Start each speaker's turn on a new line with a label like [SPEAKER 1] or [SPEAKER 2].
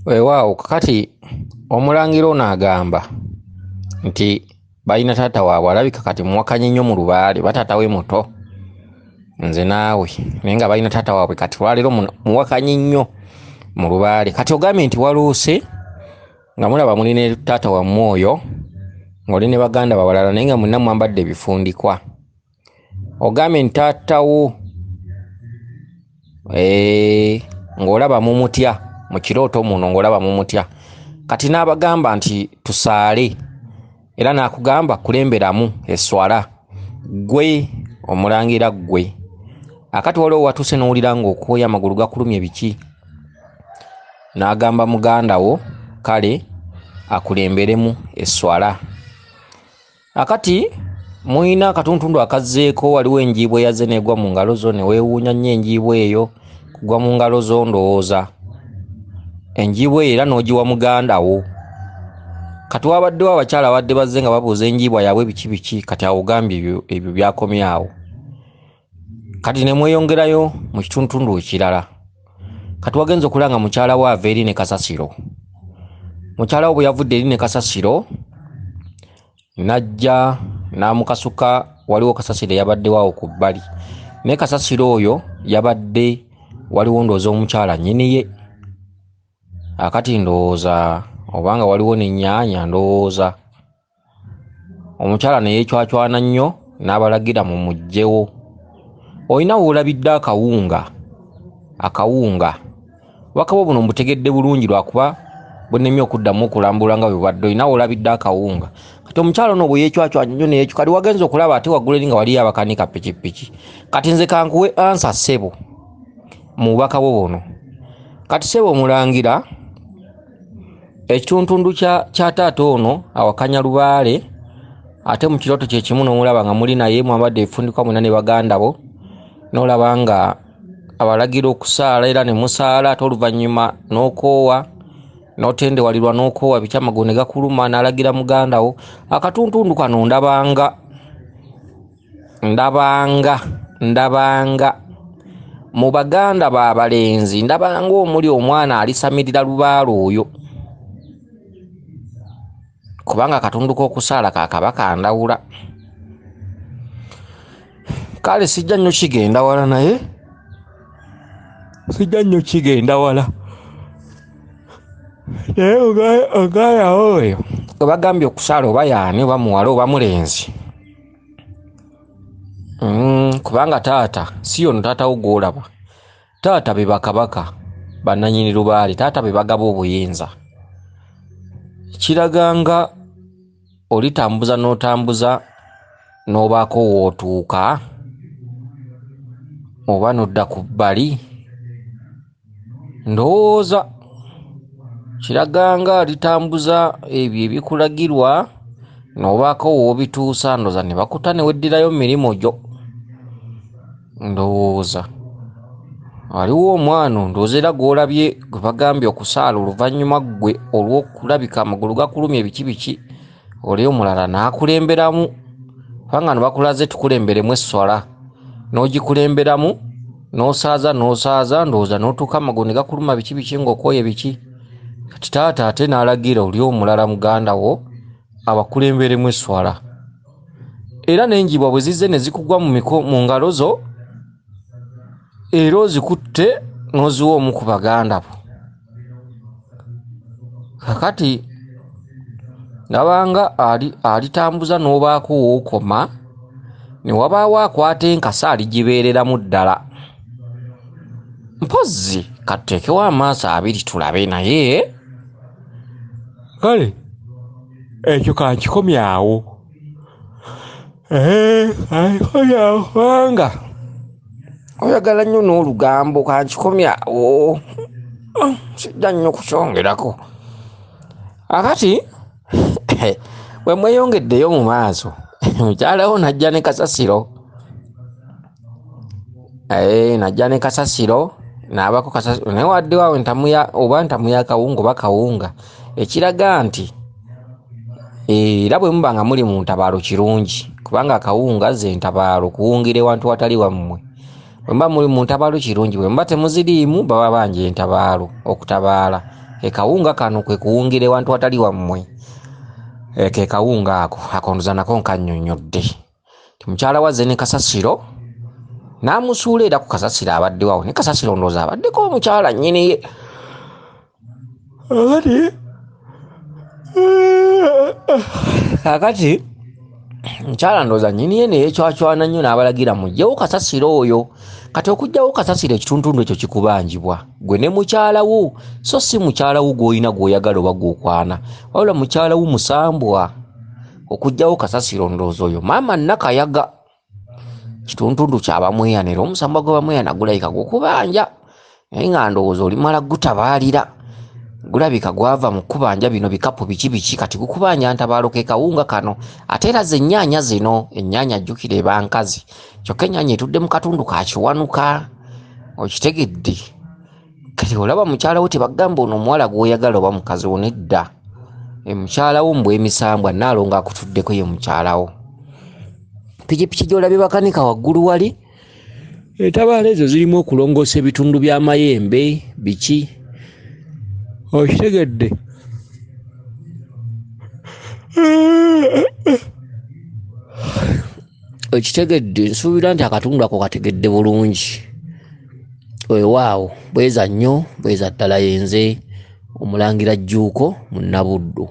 [SPEAKER 1] Weewaawo kakati omulangira ono agamba nti balina taata waabwe alabika kati muwakanye nnyo mu lubaale ba taata we muto nze naawe naye nga balina taata waabwe kati olwaleero muwakanye nnyo mu lubaale kati ogambye nti waluuse nga mulaba muli ne taata wammwe oyo ng'oli ne baganda bawalala naye nga mwenna mwambadde ebifundikwa ogambye nti taata wo ng'olaba mumutya mu kirooto muno ng'olaba mumutya kati n'abagamba nti tusaale era n'akugamba kulemberamu eswala gwe omulangira gwe akati waliwo watuuse n'owulira ng'okwoya amagulu gakulumye biki n'agamba muganda wo kale akulemberemu eswala akati muyina akatuntundu akazzeeko waliwo enjiibwa eyaze negwa mu ngalo zo ne weewuunya nnyo enjiibwa eyo kugwa mu ngalo zo ndowooza enjiibwa eyo era n'ogiwa muganda wo kati wabaddewo abakyala abadde bazze nga babuuza enjiibwa yaabwe biki biki kati awo ogambye ebyo byakomye awo kati ne mweyongerayo mu kituntundu ekirala kati wagenza okulaba nga mukyala we ava eri ne kasasiro mukyala we bwe yavudde eri ne kasasiro najja n'amukasuka waliwo kasasiro eyabaddewo awo ku bbali naye kasasiro oyo yabadde waliwo ndowooza omukyala nnyini ye akati ndowooza obanga waliwo n'ennyaanya ndowooza omukyala ne yeecwacwana nnyo n'abalagira mu muggyewo olina woolabidde akawunga wakabo buno mbutegedde bulungi lwakuba bwennemye okuddamu okulambula nga bwe bwadde olina woolabidde akawunga kati omukyala ono bwe yeecwacwanya nnyo neyeecu kati wagenza okulaba ate waggulu eri nga waliyo abakanika pikipiki kati nze kankuwe ansa ssebo mu bubaka bwo buno kati ssebo omulangira ekituntundu kya taata ono awakanya lubaale ate mu kirooto kye kimu n'omulaba nga muli naye mwambadde ebifundikwa mwena ne baganda bo n'olaba nga abalagira okusaala era ne musaala ate oluvannyuma n'okoowa n'otendewalirwa n'okoowa biki amagulu ne gakuluma n'alagira muganda wo akatuntundu kano ndabanga mu baganda b'abalenzi ndabanga omuli omwana alisamirira lubaale oyo kubanga akatundu k'okusaala kakaba kandawula kale sijja nnyo kigenda wala naye naye ogayawo oyo webagambye okusaala oba yaani oba muwala oba mulenzi kubanga taata si yono taata wo gwolaba taata be bakabaka bannanyini lubaale taata be bagaba obuyinza kiraganga olitambuza n'otambuza n'obaako wootuuka oba nodda ku bbali ndowooza kiraganga litambuza ebyo ebikulagirwa n'obaako woobituusa ndoza ne bakuta ne weddirayo mu mirimu gyo ndowooza waliwo omwana ndowooza era gw'olabye gwe bagambye okusaala oluvannyuma ggwe olw'okulabika amagulu gakulumya ebiki biki oli omulala n'akulemberamu kubanga no bakulaze tukulemberemu esswala n'ogikulemberamu n'osaaza ndowooza n'otuuka amagulu ne gakuluma biki biki ng'okooye biki kati taata ate n'alagira oli omulala muganda wo abakulemberemu esswala era n'enjibwa bwe zizze ne zikugwa mu ngalo zo era ozikutte n'oziwa omu ku baganda bo kakati nabanga alitambuza n'obaako wookoma ne wabaawo akwata enkasa aligibeereramu ddala mpozzi katuteekewo amaaso abiri tulabe naye kale ekyo kankikomyawo kubanga oyagala nnyo n'olugambo kankikomyawo sijja nnyo kukyongerako akati bwe mweyongeddeyo mu maaso mukyalawo najja ne kasasiro n'abako kasasiro naye waddewo entamu ya kawunga oba kawunga ekiraga nti era bwe muba nga muli mu ntabaalo kirungi kubanga akawunga ze ntabaalo kuwungira ewantu watali wammwe bwe muba muli mu ntabaalo kirungi bwe muba temuziriimu baba banja entabaalo okutabaala ekawunga kano kwe kuwungire wantu atali wammwe ke kawunga ako ndoza nako nkannyonnyodde ti mukyala wazze ne kasasiro n'amusuula era ku kasasiro abadde wawo ne kasasiro ndooza abaddeko omukyala nnyini ye akati mukyala ndooza nnyini ye neyekyacwana nnyo n'abalagira mugyewo kasasiro oyo kati okugyawo kasasiro ekituntundu ekyo kikubanjibwa gwe ne mukyala wo so si mukyala wo gw'olina gw'oyagala oba gw'okwana wabula mukyala wo musambwa okugyawo kasasiro ndooza oyo maama Nakayaga kituntundu kyabamweyanira omusambwa gwe bamweyana gulayika gw'okubanja naye nga ndowooza olimala gutabaalira gulabika gwava mu kubanja bino bikapu biki kati gukubanja ntabaalo ke kawunga kano ate era ze ennyaanya zino ennyaanya jjukira eba nkazi kyokka ennyaanya etudde mu katundu ka kiwanuka okitegedde kati olaba mukyala wo tebagamba ono omuwala gw'oyagala oba mukazi wo nedda mukyala wo mbw emisambwa naalo ng'akutuddeko ye mukyala wo pikipiki gy'olabye bakanika waggulu wali etabaalo ezo zirimu okulongoosa ebitundu by'amayembe biki okitegedde nsuubira nti akatundu ako kategedde bulungi weewaawo bweza nnyo bweza ddala yenze omulangira Jjuuko mu Nnabuddu.